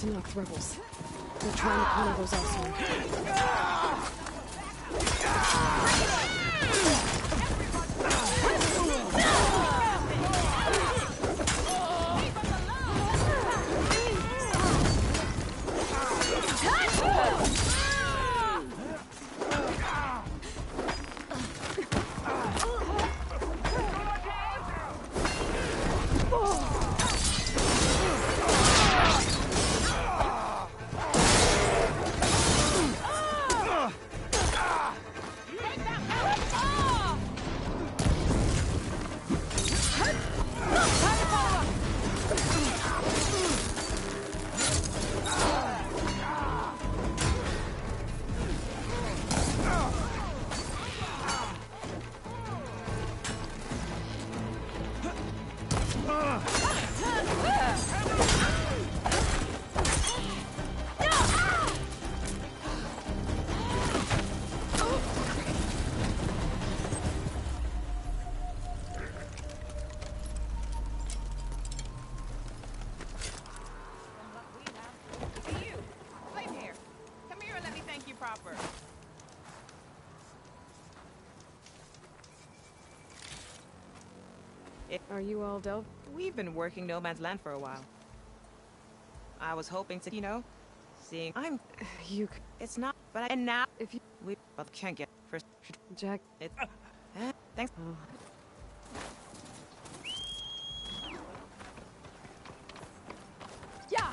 to knock the rebels. They're trying to corner those elsewhere. Are you all dealt? We've been working No Man's Land for a while. I was hoping to, seeing You... It's not, but and now If you... we both can't get first. Jack... It's... thanks. Oh. Yeah!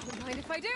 Don't mind if I do.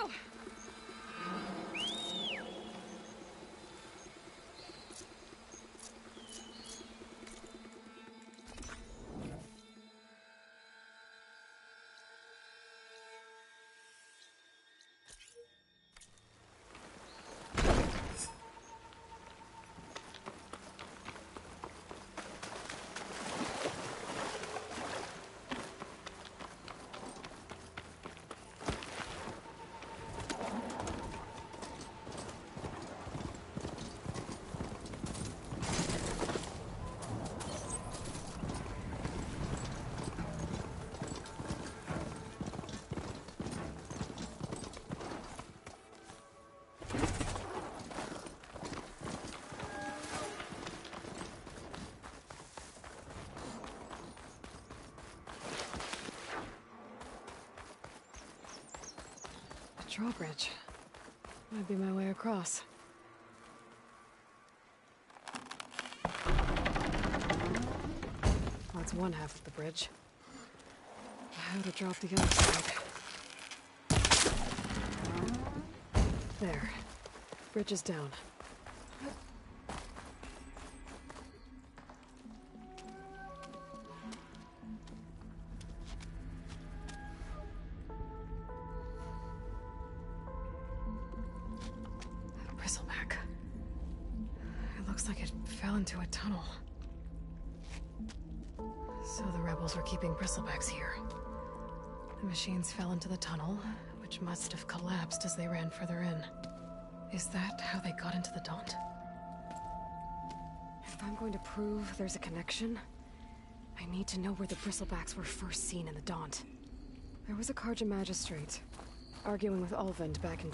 Drawbridge. Might be my way across. That's one half of the bridge. How to drop the other side. There. Bridge is down. into a tunnel. So the rebels were keeping bristlebacks here. The machines fell into the tunnel, which must have collapsed as they ran further in. Is that how they got into the Daunt? If I'm going to prove there's a connection, I need to know where the bristlebacks were first seen in the Daunt. There was a Carja magistrate arguing with Ulvund back in...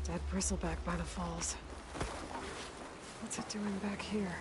Dead bristleback by the falls. What's it doing back here?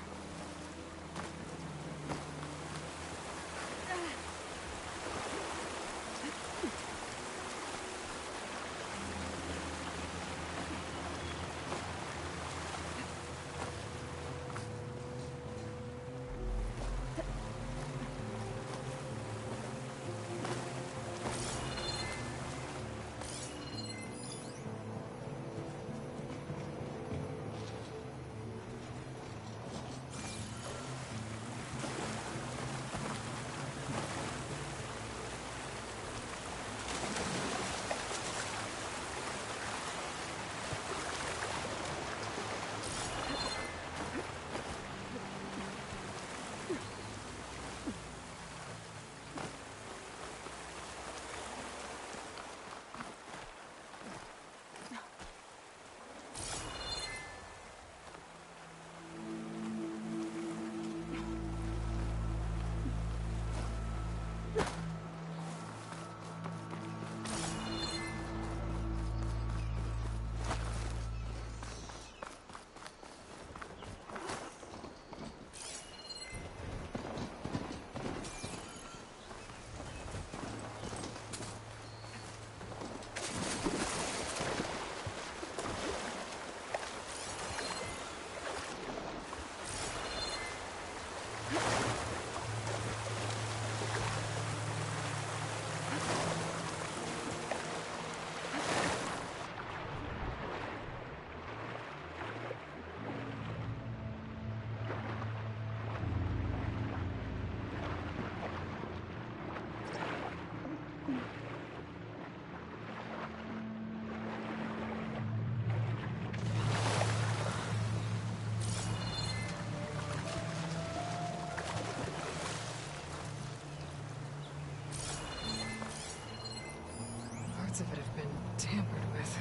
Parts of it have been tampered with.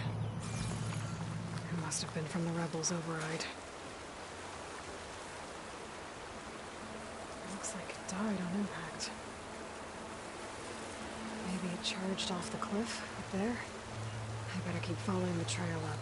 It must have been from the rebels' override. It looks like it died on impact. Maybe it charged off the cliff up there? I better keep following the trail up.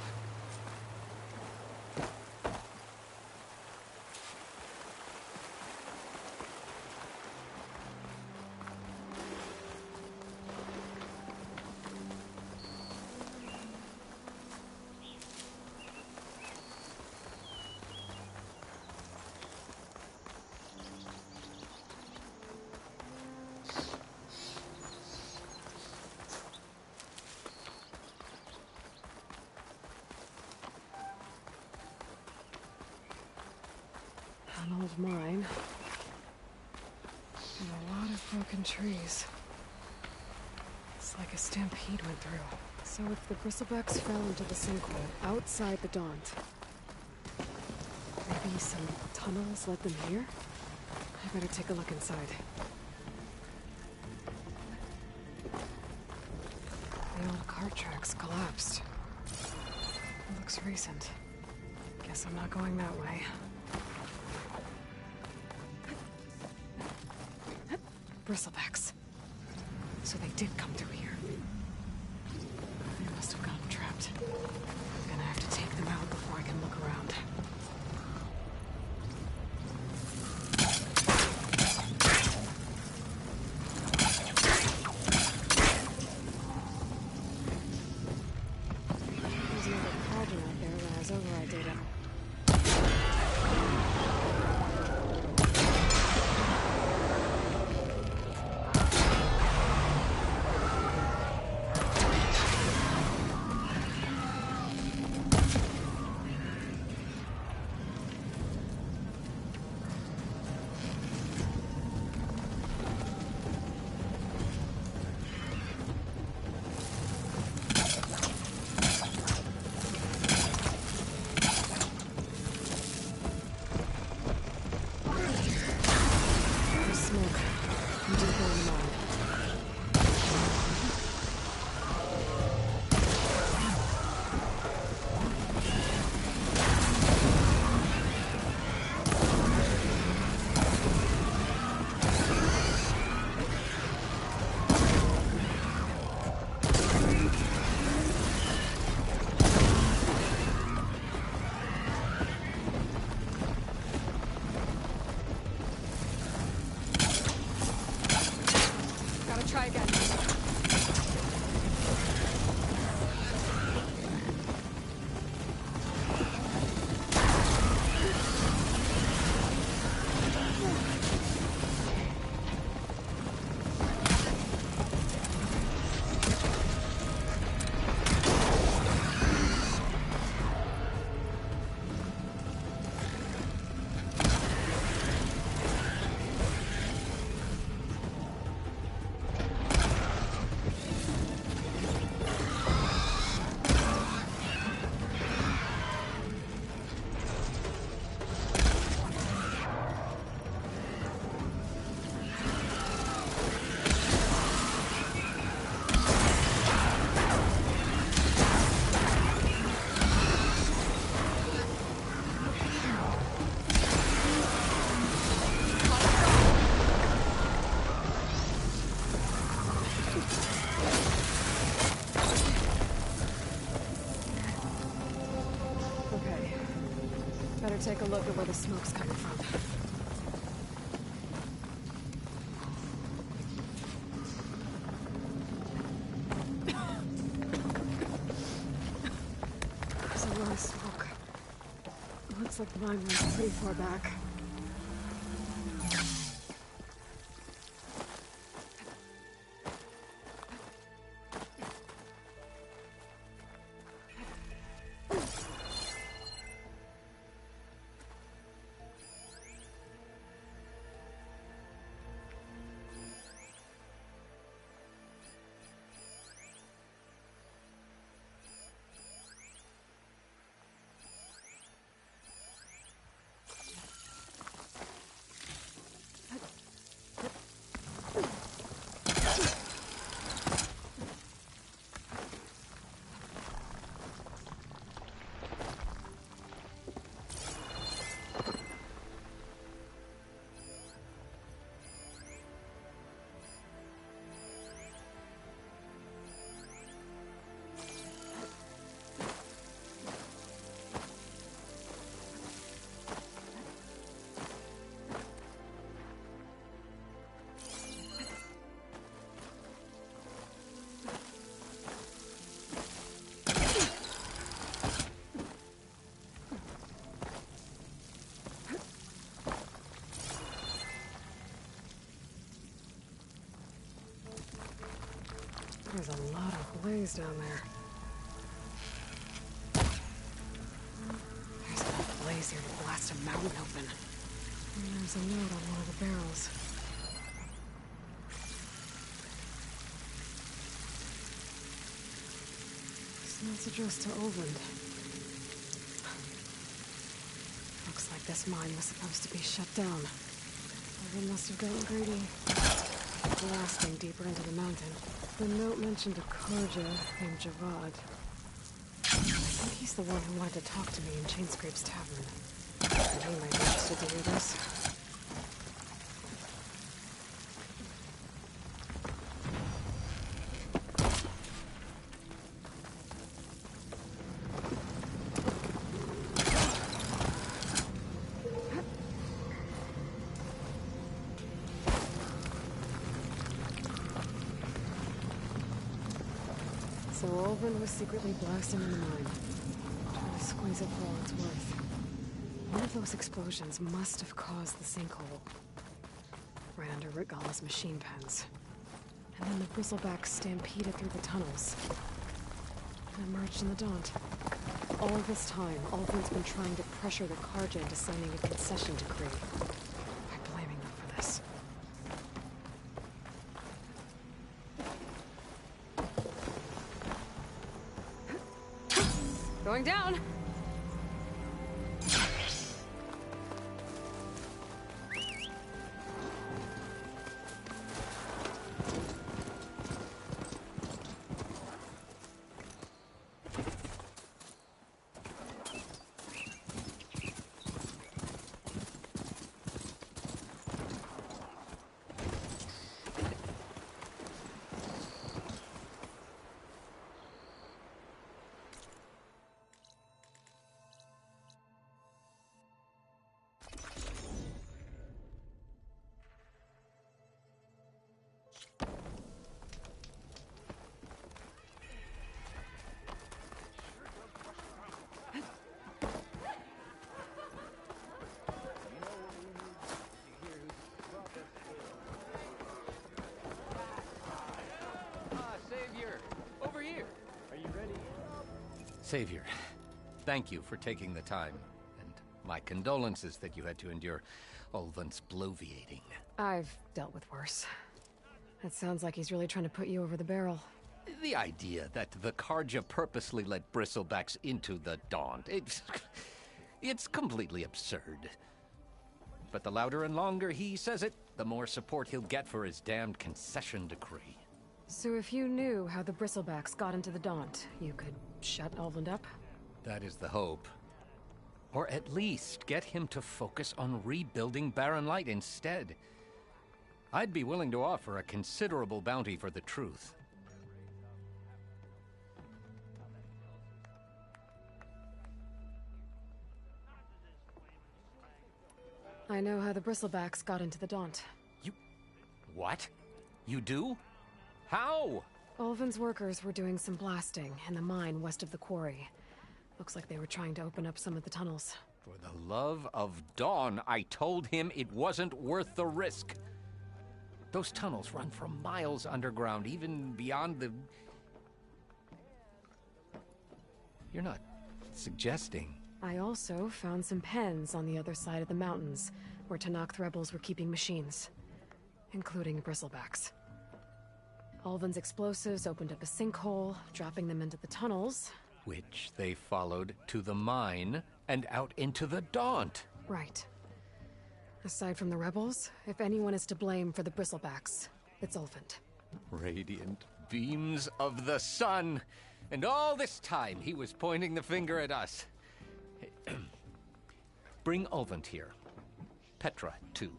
An old mine. And a lot of broken trees. It's like a stampede went through. So if the bristlebacks fell into the sinkhole outside the Daunt, maybe some tunnels led them here? I better take a look inside. The old cart tracks collapsed. It looks recent. Guess I'm not going that way. Bristlebacks. So they did come through here. They must have gotten trapped. I'm gonna have to take them out before I can look around. There's another cauldron out there that has override data. Try again. Better take a look at where the smoke's coming from. There's a lot of smoke. Looks like mine went pretty far back. There's a lot of blaze down there. There's enough blaze here to blast a mountain open. And there's a note on one of the barrels. This note's addressed to Oland. Looks like this mine was supposed to be shut down. Oland must have gotten greedy. Blasting deeper into the mountain. The note mentioned a Karja named Javad. I think he's the one who wanted to talk to me in Chainscrape's tavern. And he might be interested to hear this. Ulvund was secretly blasting in the mine, trying to squeeze it for all it's worth. One of those explosions must have caused the sinkhole. Right under Ritgala's machine pens. And then the bristlebacks stampeded through the tunnels. And emerged in the Daunt. All this time, Ulvund's been trying to pressure the Karja into signing a concession decree. By blaming them for this. Going down! Savior, thank you for taking the time, and my condolences that you had to endure Ulvund's bloviating. I've dealt with worse. It sounds like he's really trying to put you over the barrel. The idea that the Karja purposely let Bristlebacks into the Daunt, it's completely absurd. But the louder and longer he says it, the more support he'll get for his damned concession decree. So if you knew how the Bristlebacks got into the Daunt, you could shut Ulvund up? That is the hope. Or at least get him to focus on rebuilding Barren Light instead. I'd be willing to offer a considerable bounty for the truth. I know how the Bristlebacks got into the Daunt. You... what? You do? How? Ulvund's workers were doing some blasting in the mine west of the quarry. Looks like they were trying to open up some of the tunnels. For the love of Dawn, I told him it wasn't worth the risk. Those tunnels run for miles underground, even beyond the... You're not suggesting... I also found some pens on the other side of the mountains, where Tenakth rebels were keeping machines. Including Bristlebacks. Ulvund's explosives opened up a sinkhole, dropping them into the tunnels. Which they followed to the mine and out into the Daunt. Right. Aside from the rebels, if anyone is to blame for the Bristlebacks, it's Ulvund. Radiant beams of the sun! And all this time he was pointing the finger at us. Bring Ulvund here. Petra, too.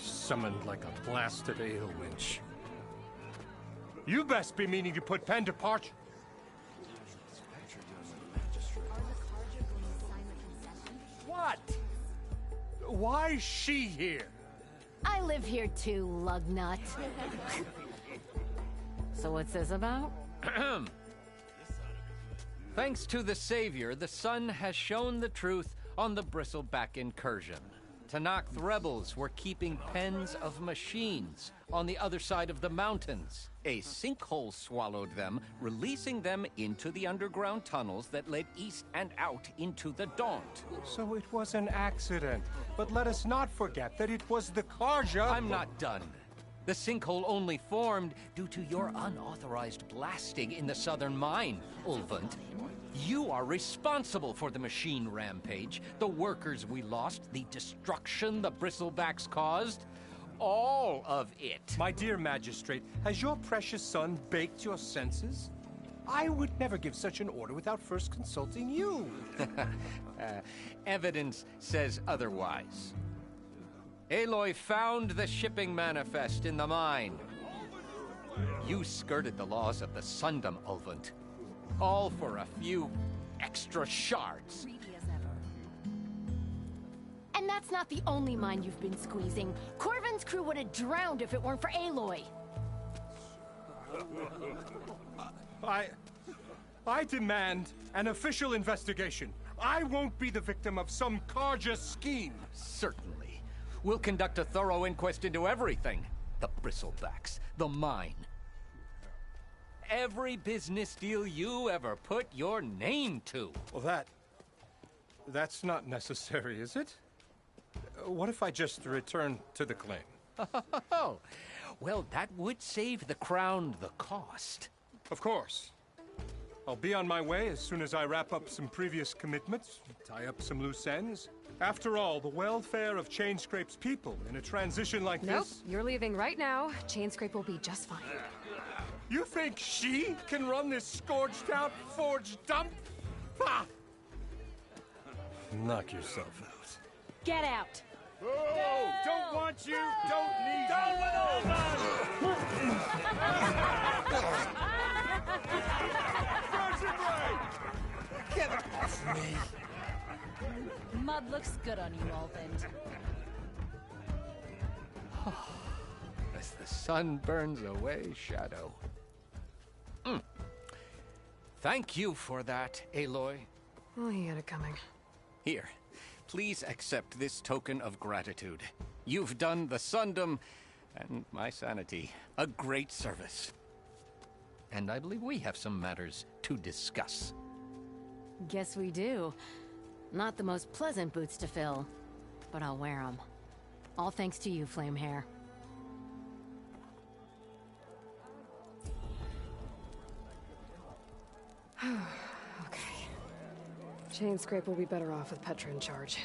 Summoned like a blasted ale winch. You best be meaning to put pen to parch. What? Why is she here? I live here too, lugnut. So what's this about? Thanks to the Savior, the sun has shown the truth on the Bristleback incursion. Tenakth rebels were keeping pens of machines on the other side of the mountains. A sinkhole swallowed them, releasing them into the underground tunnels that led east and out into the Daunt. So it was an accident. But let us not forget that it was the Karja... I'm not done. The sinkhole only formed due to your unauthorized blasting in the southern mine, Ulvund. You are responsible for the machine rampage, the workers we lost, the destruction the Bristlebacks caused. All of it. My dear magistrate, has your precious son baked your senses? I would never give such an order without first consulting you. Evidence says otherwise. Aloy found the shipping manifest in the mine. You skirted the laws of the Sundom, Ulvund. All for a few extra shards. And that's not the only mine you've been squeezing. Corvin's crew would have drowned if it weren't for Aloy. I demand an official investigation. I won't be the victim of some Carja scheme. Certainly. We'll conduct a thorough inquest into everything. The Bristlebacks, the mine. Every business deal you ever put your name to. Well, that's not necessary, is it? What if I just return to the claim? Oh, well, that would save the Crown the cost. Of course. I'll be on my way as soon as I wrap up some previous commitments, tie up some loose ends. After all, the welfare of Chainscrape's people in a transition like Nope, this... you're leaving right now. Chainscrape will be just fine. You think she can run this scorched-out forge dump? Ha! Knock yourself out. Get out! Oh, don't want you, don't need Get off me! Mud looks good on you, Ulvund. As the sun burns away shadow. Thank you for that, Aloy. Oh, he had it coming. Here, please accept this token of gratitude. You've done the Sundom, and my sanity, a great service. And I believe we have some matters to discuss. Guess we do. Not the most pleasant boots to fill, but I'll wear them. All thanks to you, Flamehair. Okay. Chainscrape will be better off with Petra in charge.